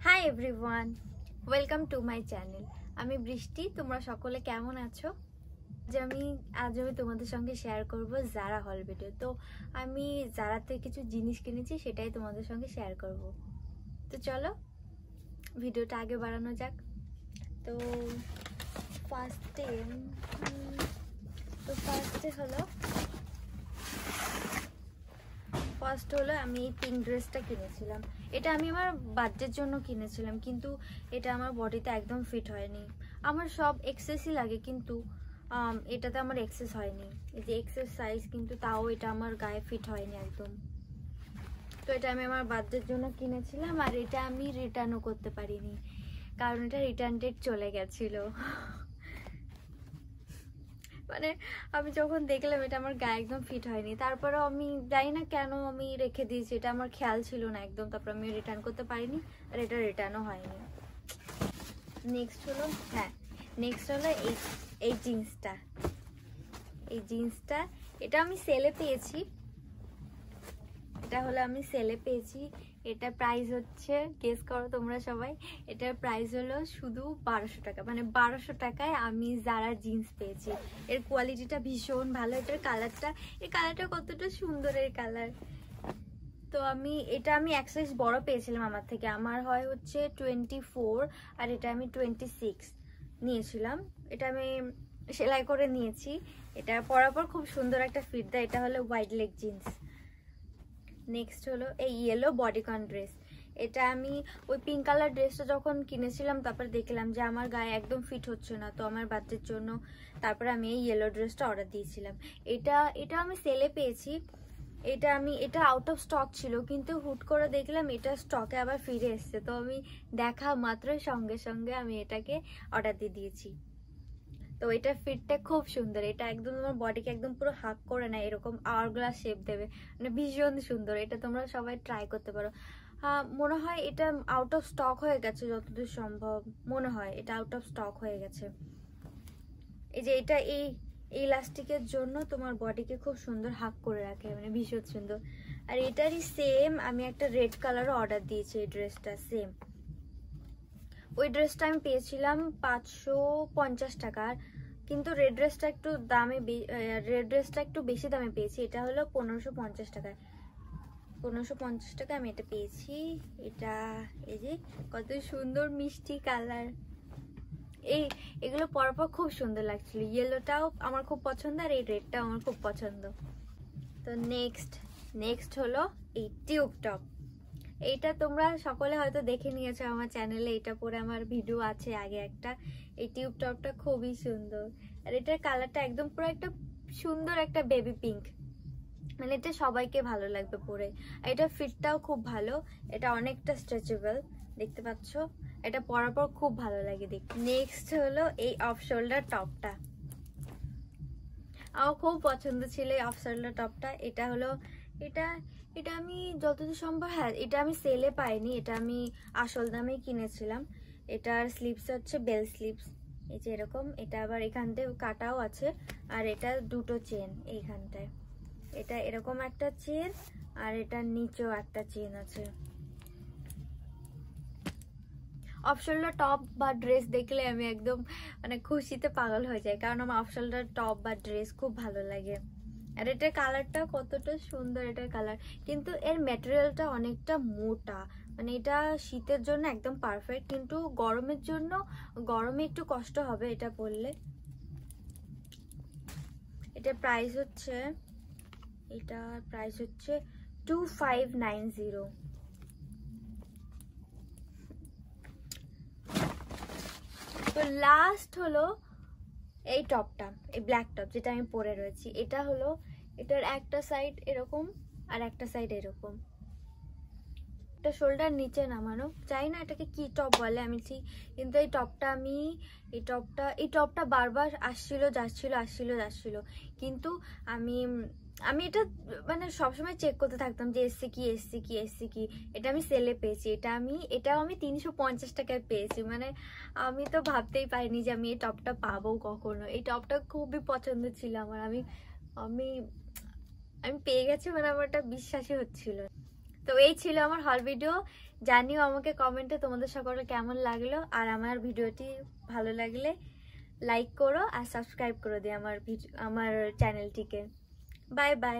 Hi everyone, welcome to my channel. আমি বৃষ্টি। তোমরা সকলে কেমন আছো? আজ আমি তোমাদের সঙ্গে শেয়ার করব জারা হল ভিডিও। তো আমি জারাতে কিছু জিনিস কিনেছি, সেটাই তোমাদের সঙ্গে শেয়ার করব। তো চলো ভিডিওটা আগে বাড়ানো যাক। তো ফার্স্ট হলো আমি এই পিঙ্ক ড্রেসটা কিনেছিলাম। এটা আমি আমার বার্থডের জন্য কিনেছিলাম, কিন্তু এটা আমার বডিতে একদম ফিট হয়নি। আমার সব এক্সেসই লাগে, কিন্তু এটাতে আমার এক্সেস হয়নি। এই যে এক্সেস সাইজ, কিন্তু তাও এটা আমার গায়ে ফিট হয়নি একদম। তো এটা আমি আমার বার্থডের জন্য কিনেছিলাম, আর এটা আমি রিটার্নও করতে পারিনি, কারণ এটা রিটার্ন ডেট চলে গেছিলো। মানে আমি যখন দেখলাম এটা আমার গায়ে একদম ফিট হয়নি, তারপরেও আমি জানি না কেন আমি রেখে দিয়েছি, এটা আমার খেয়াল ছিল না একদম। তারপর আমি রিটার্ন করতে পারিনি, আর এটা রিটার্নও হয়নি। নেক্সট হলো এই জিন্সটা এটা আমি সেলে পেয়েছি। এটা প্রাইস হচ্ছে, গেস করো তোমরা সবাই, এটার প্রাইস হলো শুধু 1200 টাকা। মানে 1200 টাকায় আমি জারা জিন্স পেয়েছি। এর কোয়ালিটিটা ভীষণ ভালো। এটার কালারটা কতটা সুন্দর এর কালার। তো আমি এক সাইজ বড় পেয়েছিলাম আমার থেকে। আমার হয় হচ্ছে 24, আর এটা আমি 26 নিয়েছিলাম। এটা আমি সেলাই করে নিয়েছি। এটা পরার পর খুব সুন্দর একটা ফিট দেয়। এটা হলো ওয়াইড লেগ জিন্স। নেক্সট হলো এই ইয়েলো বডিকন ড্রেস। এটা আমি ওই পিঙ্ক কালার ড্রেসটা যখন কিনেছিলাম, তারপর দেখলাম যে আমার গায়ে একদম ফিট হচ্ছে না, তো আমার বাচ্চার জন্য তারপরে আমি এই ইয়েলো ড্রেসটা অর্ডার দিয়েছিলাম। এটা আমি সেলে পেয়েছি। এটা আউট অফ স্টক ছিল, কিন্তু হুট করে দেখলাম এটা স্টকে আবার ফিরে এসছে। তো আমি দেখা মাত্র সঙ্গে সঙ্গে আমি এটাকে অর্ডার দিয়ে দিয়েছি। তো এটার ফিটটা খুব সুন্দর। এটা একদম তোমার বডিকে একদম পুরো হাগ করে নেয়, এরকম আওয়ারগ্লাস শেপ দেবে। মানে ভীষণ সুন্দর। এটা তোমরা সবাই ট্রাই করতে পারো। মনে হয় এটা আউট অফ স্টক হয়ে গেছে, যতদূর সম্ভব মনে হয় এটা আউট অফ স্টক হয়ে গেছে। এই যে এটা এই ইলাস্টিকের জন্য তোমার বডিকে খুব সুন্দর হাগ করে রাখে, মানে ভীষণ সুন্দর। আর এটারই সেম আমি একটা রেড কালারও অর্ডার দিয়েছি। এই ড্রেসটা সেম, ওই ড্রেসটা আমি পেয়েছিলাম 550 টাকার, কিন্তু রেড ড্রেসটা একটু বেশি দামে পেয়েছি। এটা হলো 1550 টাকায়। 1550 টাকা আমি এটা পেয়েছি। এই যে কত সুন্দর মিষ্টি কালার। এগুলো পরার পর খুব সুন্দর লাগছিল। ইয়েলোটাও আমার খুব পছন্দ, আর এই রেডটাও আমার খুব পছন্দ। তো নেক্সট হলো এই টিউব টপ। এইটা তোমরা সকলে হয়তো দেখে নিয়েছো আমার চ্যানেলে, এটা পরে আমার ভিডিও আছে আগে একটা। এই টিউব টপটা খুবই সুন্দর, আর এটার কালারটা একদম পুরো একটা সুন্দর একটা বেবি পিঙ্ক। মানে এটা সবাইকে ভালো লাগবে পরে। আর এটা ফিটটাও খুব ভালো। এটা অনেকটা স্ট্রেচেবল, দেখতে পাচ্ছ। এটা পরার পর খুব ভালো লাগে দেখতে। নেক্সট হলো এই অফ শোল্ডার টপটা। আমার খুব পছন্দ ছিল এই অফ শোল্ডার টপটা। এটা আমি যতদূর সম্ভব, এটা আমি সেলে পাইনি, এটা আমি আসল দামেই কিনেছিলাম। এটার স্লিভস হচ্ছে বেল স্লিভস, এই যে এরকম। এটা আবার এখান থেকে কাটাও আছে, আর এটা দুটো চেন এইখানটায়। এটা এরকম একটা চেন, আর এটার নিচেও একটা চেন আছে। অফ শোল্ডার টপ বা ড্রেস দেখলে আমি একদম মানে খুশিতে পাগল হয়ে যাই, কারণ আমার অফ শোল্ডার টপ বা ড্রেস খুব ভালো লাগে। আর এটার কালারটা কতটা সুন্দর এটার কালার, কিন্তু এর ম্যাটেরিয়ালটা অনেকটা মোটা। মানে এটা শীতের জন্য একদম পারফেক্ট, কিন্তু গরমে একটু কষ্ট হবে এটা পরলে। এটার প্রাইস হচ্ছে 2590। তো লাস্ট হলো এই টপটা, এই ব্ল্যাক টপ যেটা আমি পরে রয়েছি। এটার একটা সাইড এরকম, আর একটা সাইড এরকম। এটা শোল্ডার নিচে নামানো, চাই না এটাকে কি টপ বলে আমি ঠিক, কিন্তু এই টপটা বারবার আসছিল যাচ্ছিল। কিন্তু আমি এটা মানে সবসময় চেক করতে থাকতাম যে এসছে কি। এটা আমি সেলে পেয়েছি। এটাও আমি 350 টাকায় পেয়েছি। মানে আমি তো ভাবতেই পারিনি যে আমি এই টপটা পাবো কখনো। এই টপটা খুবই পছন্দ ছিল আমার। আমি পেয়ে গেছি, মানে আমার এটা বিশ্বাসই হচ্ছিল। তো এই ছিল আমার হল ভিডিও। জানিও আমাকে কমেন্টে তোমাদের সকলের কেমন লাগলো। আর আমার ভিডিওটি ভালো লাগলে লাইক করো আর সাবস্ক্রাইব করে দিও আমার চ্যানেলটিকে। Bye bye.